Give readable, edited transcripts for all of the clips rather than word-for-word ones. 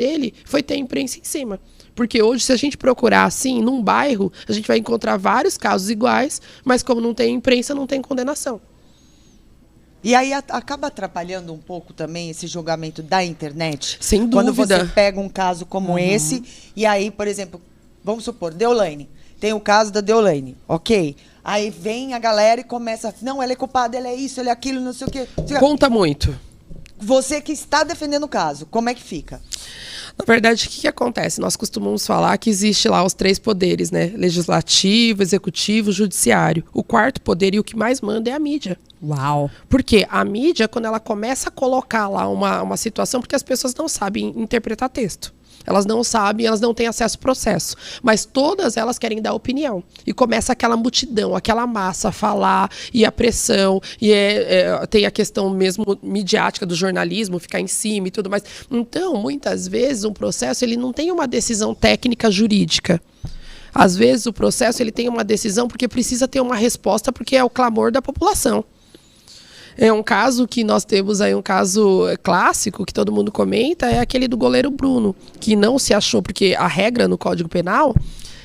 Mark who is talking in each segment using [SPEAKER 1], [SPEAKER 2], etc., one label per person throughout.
[SPEAKER 1] dele foi ter imprensa em cima. Porque hoje, se a gente procurar assim, num bairro, a gente vai encontrar vários casos iguais, mas como não tem imprensa, não tem condenação.
[SPEAKER 2] E aí acaba atrapalhando um pouco também esse julgamento da internet?
[SPEAKER 1] Sem dúvida.
[SPEAKER 2] Quando você pega um caso como esse, e aí, por exemplo, vamos supor, Deolane. Tem o caso da Deolane, ok? Aí vem a galera e começa, não, ela é culpada, ela é isso, ela é aquilo, não sei o quê.
[SPEAKER 1] Conta muito.
[SPEAKER 2] Você que está defendendo o caso, como é que fica?
[SPEAKER 1] Na verdade, o que acontece? Nós costumamos falar que existe lá os 3 poderes, né? Legislativo, executivo, judiciário. O 4º poder e o que mais manda é a mídia.
[SPEAKER 3] Uau!
[SPEAKER 1] Porque a mídia, quando ela começa a colocar lá uma situação, porque as pessoas não sabem interpretar texto. Elas não sabem, elas não têm acesso ao processo. Mas todas elas querem dar opinião. E começa aquela multidão, aquela massa a falar, e a pressão, e tem a questão mesmo midiática do jornalismo, ficar em cima e tudo mais. Então, muitas vezes, um processo ele não tem uma decisão técnica jurídica. Às vezes, o processo ele tem uma decisão porque precisa ter uma resposta, porque é o clamor da população. É um caso que nós temos aí, um caso clássico, que todo mundo comenta, é aquele do goleiro Bruno, que não se achou, porque a regra no Código Penal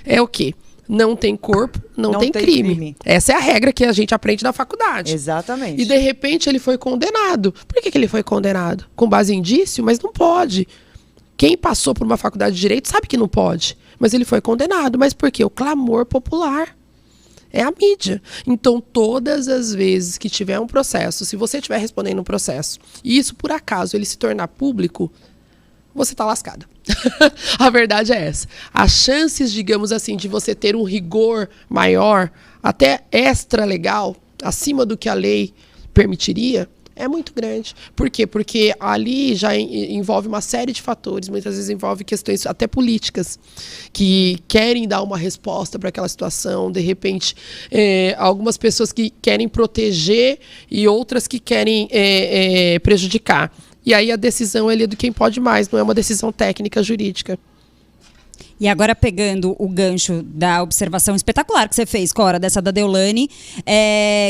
[SPEAKER 1] é o quê? Não tem corpo, não tem crime. Essa é a regra que a gente aprende na faculdade.
[SPEAKER 2] Exatamente.
[SPEAKER 1] E de repente ele foi condenado. Por que ele foi condenado? Com base em indício? Mas não pode. Quem passou por uma faculdade de Direito sabe que não pode. Mas ele foi condenado. Mas por quê? O clamor popular. É a mídia. Então, todas as vezes que tiver um processo, se você estiver respondendo um processo, e isso, por acaso, ele se tornar público, você está lascado. A verdade é essa. As chances, digamos assim, de você ter um rigor maior, até extra legal, acima do que a lei permitiria, é muito grande. Por quê? Porque ali já envolve uma série de fatores, muitas vezes envolve questões até políticas, que querem dar uma resposta para aquela situação, de repente, algumas pessoas que querem proteger e outras que querem prejudicar. E aí a decisão é do quem pode mais, não é uma decisão técnica jurídica.
[SPEAKER 3] E agora pegando o gancho da observação espetacular que você fez, Cora, dessa da Deolane,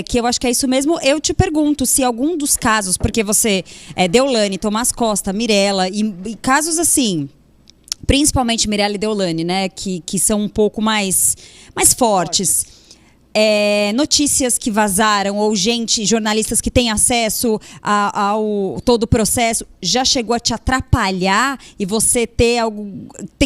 [SPEAKER 3] que eu acho que é isso mesmo, eu te pergunto se algum dos casos, porque você, Deolane, Tomás Costa, Mirella, e casos assim, principalmente Mirella e Deolane, né, que são um pouco mais fortes. Notícias que vazaram ou jornalistas que têm acesso ao todo o processo, já chegou a te atrapalhar e você ter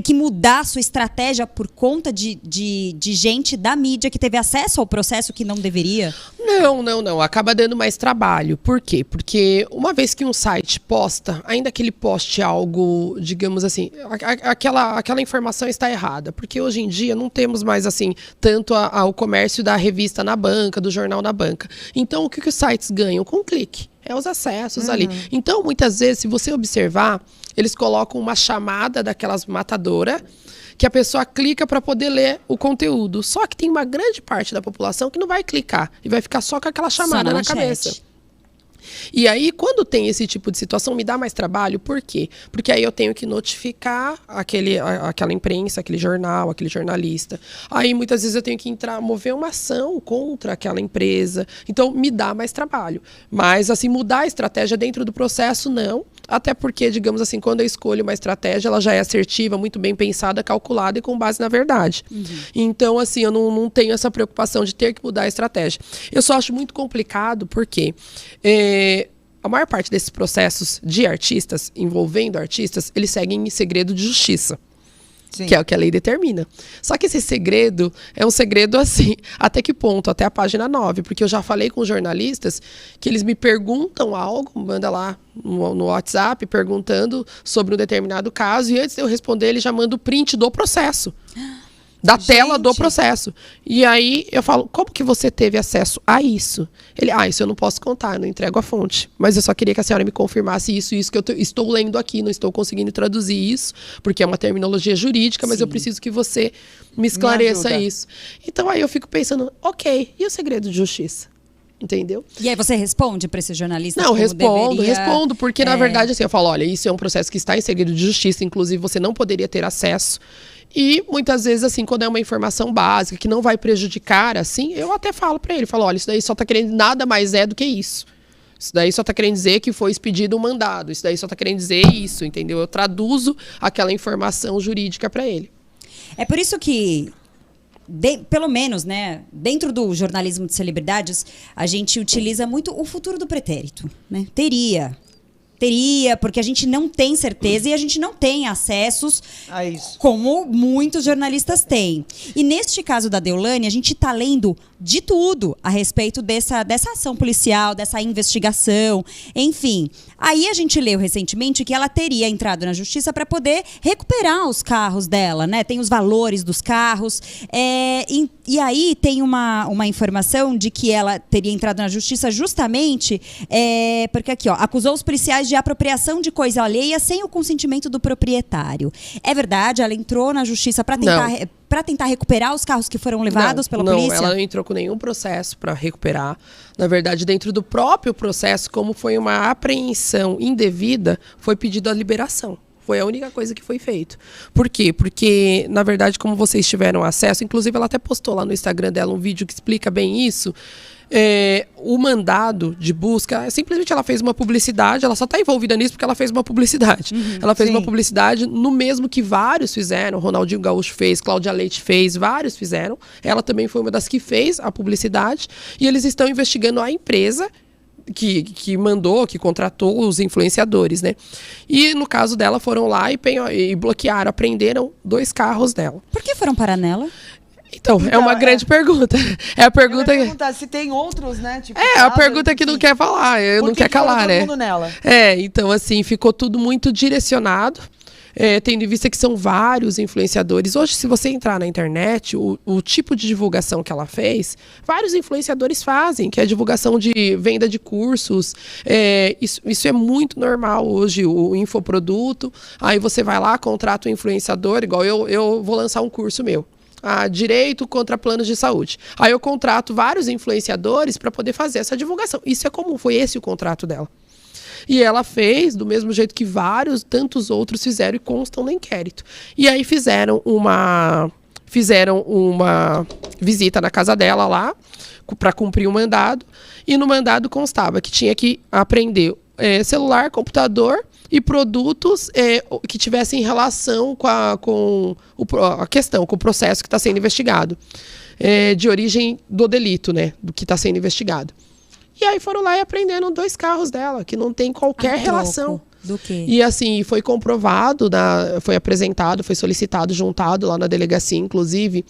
[SPEAKER 3] que mudar a sua estratégia por conta de gente da mídia que teve acesso ao processo que não deveria?
[SPEAKER 1] Não. Acaba dando mais trabalho. Por quê? Porque uma vez que um site posta, ainda que ele poste algo, digamos assim, aquela informação está errada. Porque hoje em dia não temos mais assim tanto o comércio da revista na banca, do jornal na banca. Então, o que os sites ganham? Com um clique. É os acessos ali. Então, muitas vezes, se você observar, eles colocam uma chamada daquelas matadoras que a pessoa clica para poder ler o conteúdo. Só que tem uma grande parte da população que não vai clicar e vai ficar só com aquela chamada na cabeça. E aí, quando tem esse tipo de situação, me dá mais trabalho. Por quê? Porque aí eu tenho que notificar aquela imprensa, aquele jornal, aquele jornalista. Aí, muitas vezes, eu tenho que mover uma ação contra aquela empresa. Então, me dá mais trabalho. Mas, assim, mudar a estratégia dentro do processo, não. Até porque, digamos assim, quando eu escolho uma estratégia, ela já é assertiva, muito bem pensada, calculada e com base na verdade. Então, assim, eu não tenho essa preocupação de ter que mudar a estratégia. Eu só acho muito complicado porque a maior parte desses processos de artistas, envolvendo artistas, eles seguem em segredo de justiça. Sim. Que é o que a lei determina. Só que esse segredo é um segredo assim, até que ponto? Até a página 9, porque eu já falei com jornalistas que eles me perguntam algo, manda lá no WhatsApp, perguntando sobre um determinado caso, e antes de eu responder, ele já manda o print do processo. Da tela do processo. E aí eu falo, como que você teve acesso a isso? Ele, isso eu não posso contar, eu não entrego a fonte. Mas eu só queria que a senhora me confirmasse isso que eu estou lendo aqui, não estou conseguindo traduzir isso, porque é uma terminologia jurídica, mas eu preciso que você me esclareça isso. Então aí eu fico pensando, ok, e o segredo de justiça? Entendeu?
[SPEAKER 3] E aí você responde para esse jornalista?
[SPEAKER 1] Não, respondo, porque na verdade assim, eu falo, olha, isso é um processo que está em segredo de justiça, inclusive você não poderia ter acesso. E muitas vezes, assim, quando é uma informação básica que não vai prejudicar, assim, eu até falo pra ele, olha, isso daí só tá querendo, nada mais do que isso. Isso daí só tá querendo dizer que foi expedido um mandado. Isso daí só tá querendo dizer isso, entendeu? Eu traduzo aquela informação jurídica para ele.
[SPEAKER 3] É por isso que, pelo menos, né, dentro do jornalismo de celebridades, a gente utiliza muito o futuro do pretérito, né? Teria, porque a gente não tem certeza e a gente não tem acessos como muitos jornalistas têm. E neste caso da Deolane, a gente está lendo de tudo a respeito dessa ação policial, dessa investigação, enfim. Aí a gente leu recentemente que ela teria entrado na justiça para poder recuperar os carros dela, né? Tem os valores dos carros. E aí tem uma informação de que ela teria entrado na justiça justamente porque aqui, ó, acusou os policiais de apropriação de coisa alheia sem o consentimento do proprietário. É verdade? Ela entrou na justiça para tentar recuperar os carros que foram levados pela polícia?
[SPEAKER 1] Não, ela não entrou com nenhum processo para recuperar. Na verdade, dentro do próprio processo, como foi uma apreensão indevida, foi pedido a liberação. Foi a única coisa que foi feito. Por quê? Porque, na verdade, como vocês tiveram acesso, inclusive ela até postou lá no Instagram dela um vídeo que explica bem isso, o mandado de busca, simplesmente ela fez uma publicidade, ela só está envolvida nisso porque ela fez uma publicidade. Ela fez uma publicidade no mesmo que vários fizeram, Ronaldinho Gaúcho fez, Cláudia Leite fez, vários fizeram. Ela também foi uma das que fez a publicidade e eles estão investigando a empresa que mandou, que contratou os influenciadores, né? E no caso dela foram lá e bloquearam, apreenderam 2 carros dela.
[SPEAKER 3] Por que foram parar nela?
[SPEAKER 1] Então, é uma grande pergunta. É a pergunta que...
[SPEAKER 2] se tem outros, né? Tipo,
[SPEAKER 1] a pergunta que não quer falar, não quer calar, né?
[SPEAKER 2] Todo mundo nela?
[SPEAKER 1] Então, assim, ficou tudo muito direcionado. Tendo em vista que são vários influenciadores. Hoje, se você entrar na internet, o tipo de divulgação que ela fez, vários influenciadores fazem, que é a divulgação de venda de cursos. Isso é muito normal hoje, o infoproduto. Aí você vai lá, contrata um influenciador, igual eu vou lançar um curso meu. Direito contra planos de saúde. Aí eu contrato vários influenciadores para poder fazer essa divulgação. Isso é comum, foi esse o contrato dela. E ela fez do mesmo jeito que tantos outros fizeram e constam no inquérito. E aí fizeram uma visita na casa dela lá para cumprir o mandado. E no mandado constava que tinha que apreender celular, computador e produtos que tivessem relação com a questão, com o processo que está sendo investigado. De origem do delito, né? Do que está sendo investigado. E aí foram lá e apreenderam 2 carros dela, que não tem qualquer relação.
[SPEAKER 3] Do quê?
[SPEAKER 1] E assim, foi comprovado, foi apresentado, foi solicitado, juntado lá na delegacia, inclusive,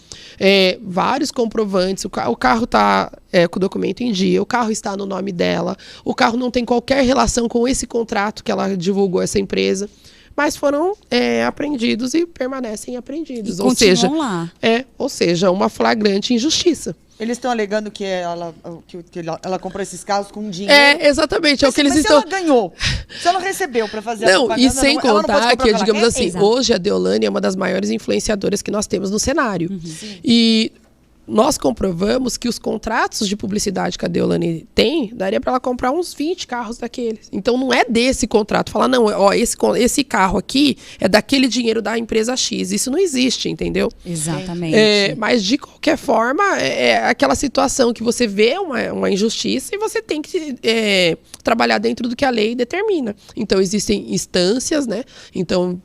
[SPEAKER 1] vários comprovantes. O carro está com o documento em dia, o carro está no nome dela, o carro não tem qualquer relação com esse contrato que ela divulgou essa empresa. Mas foram apreendidos e permanecem apreendidos. Ou seja, uma flagrante injustiça.
[SPEAKER 2] Eles estão alegando que ela comprou esses carros com dinheiro.
[SPEAKER 1] Exatamente.
[SPEAKER 2] Mas,
[SPEAKER 1] o que eles
[SPEAKER 2] se
[SPEAKER 1] estão...
[SPEAKER 2] ela ganhou, se ela recebeu para fazer a propaganda...
[SPEAKER 1] E sem contar que, digamos assim,
[SPEAKER 3] Exato.
[SPEAKER 1] hoje a Deolane é uma das maiores influenciadoras que nós temos no cenário. E nós comprovamos que os contratos de publicidade que a Deolane tem, daria para ela comprar uns 20 carros daqueles. Então não é desse contrato. Falar, não, esse carro aqui é daquele dinheiro da empresa X. Isso não existe, entendeu?
[SPEAKER 3] Exatamente.
[SPEAKER 1] Mas de qualquer forma, é aquela situação que você vê uma injustiça e você tem que trabalhar dentro do que a lei determina. Então existem instâncias, né? Então,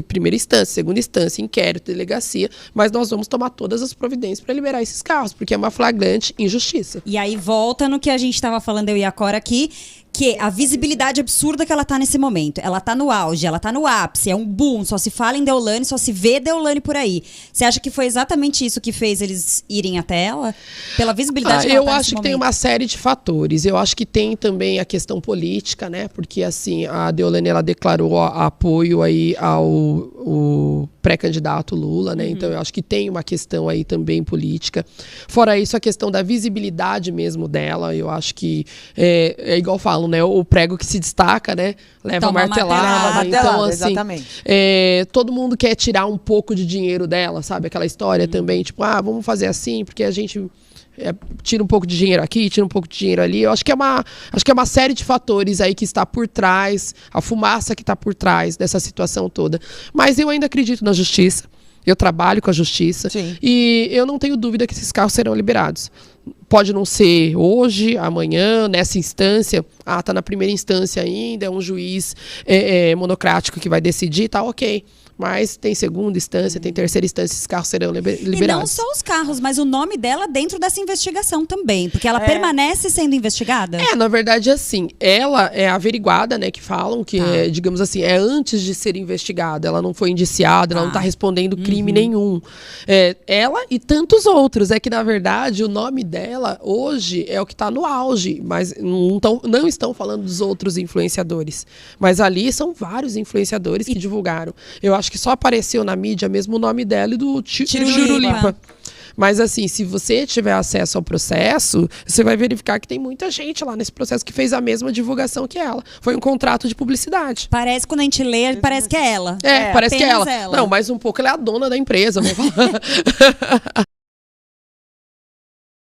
[SPEAKER 1] primeira instância, segunda instância, inquérito, delegacia, mas nós vamos tomar todas as providências para liberar esses carros, porque é uma flagrante injustiça.
[SPEAKER 3] E aí volta no que a gente estava falando, eu e a Cora aqui, que a visibilidade absurda que ela tá nesse momento. Ela tá no auge, ela tá no ápice, é um boom, só se fala em Deolane, só se vê Deolane por aí. Você acha que foi exatamente isso que fez eles irem até ela? Pela visibilidade que ela tá
[SPEAKER 1] Eu
[SPEAKER 3] nesse
[SPEAKER 1] acho que
[SPEAKER 3] momento?
[SPEAKER 1] tem uma série de fatores. Eu acho que tem também a questão política, né? Porque assim, a Deolane, ela declarou apoio aí ao pré-candidato Lula, né? Então eu acho que tem uma questão aí também política. Fora isso, a questão da visibilidade mesmo dela, eu acho que é igual falam, né? O prego que se destaca, né? Leva martelada. Então, assim,
[SPEAKER 2] exatamente.
[SPEAKER 1] Todo mundo quer tirar um pouco de dinheiro dela, sabe? Aquela história também, tipo, vamos fazer assim, porque a gente tira um pouco de dinheiro aqui, tira um pouco de dinheiro ali. Eu acho que é uma série de fatores aí que está por trás, a fumaça que está por trás dessa situação toda. Mas eu ainda acredito na justiça. Eu trabalho com a justiça.
[SPEAKER 2] Sim.
[SPEAKER 1] E eu não tenho dúvida que esses carros serão liberados. Pode não ser hoje, amanhã, nessa instância. Tá na primeira instância ainda, é um juiz monocrático que vai decidir, tá ok. Mas tem segunda instância, tem terceira instância, esses carros serão liberados.
[SPEAKER 3] E não só os carros, mas o nome dela dentro dessa investigação também, porque ela permanece sendo investigada?
[SPEAKER 1] Na verdade, assim, ela é averiguada, né, que falam que, digamos assim, é antes de ser investigada, ela não foi indiciada, ela não está respondendo crime nenhum. Ela e tantos outros, é que, na verdade, o nome dela, hoje, é o que está no auge, mas não estão falando dos outros influenciadores. Mas ali são vários influenciadores que divulgaram. Eu acho que só apareceu na mídia mesmo o nome dela e do Tirulipa. Mas assim, se você tiver acesso ao processo, você vai verificar que tem muita gente lá nesse processo que fez a mesma divulgação que ela. Foi um contrato de publicidade.
[SPEAKER 3] Parece, quando a gente lê, parece que é ela.
[SPEAKER 1] Parece que é ela.
[SPEAKER 3] ela.
[SPEAKER 1] Não, mas um pouco ela é a dona da empresa, vamos falar.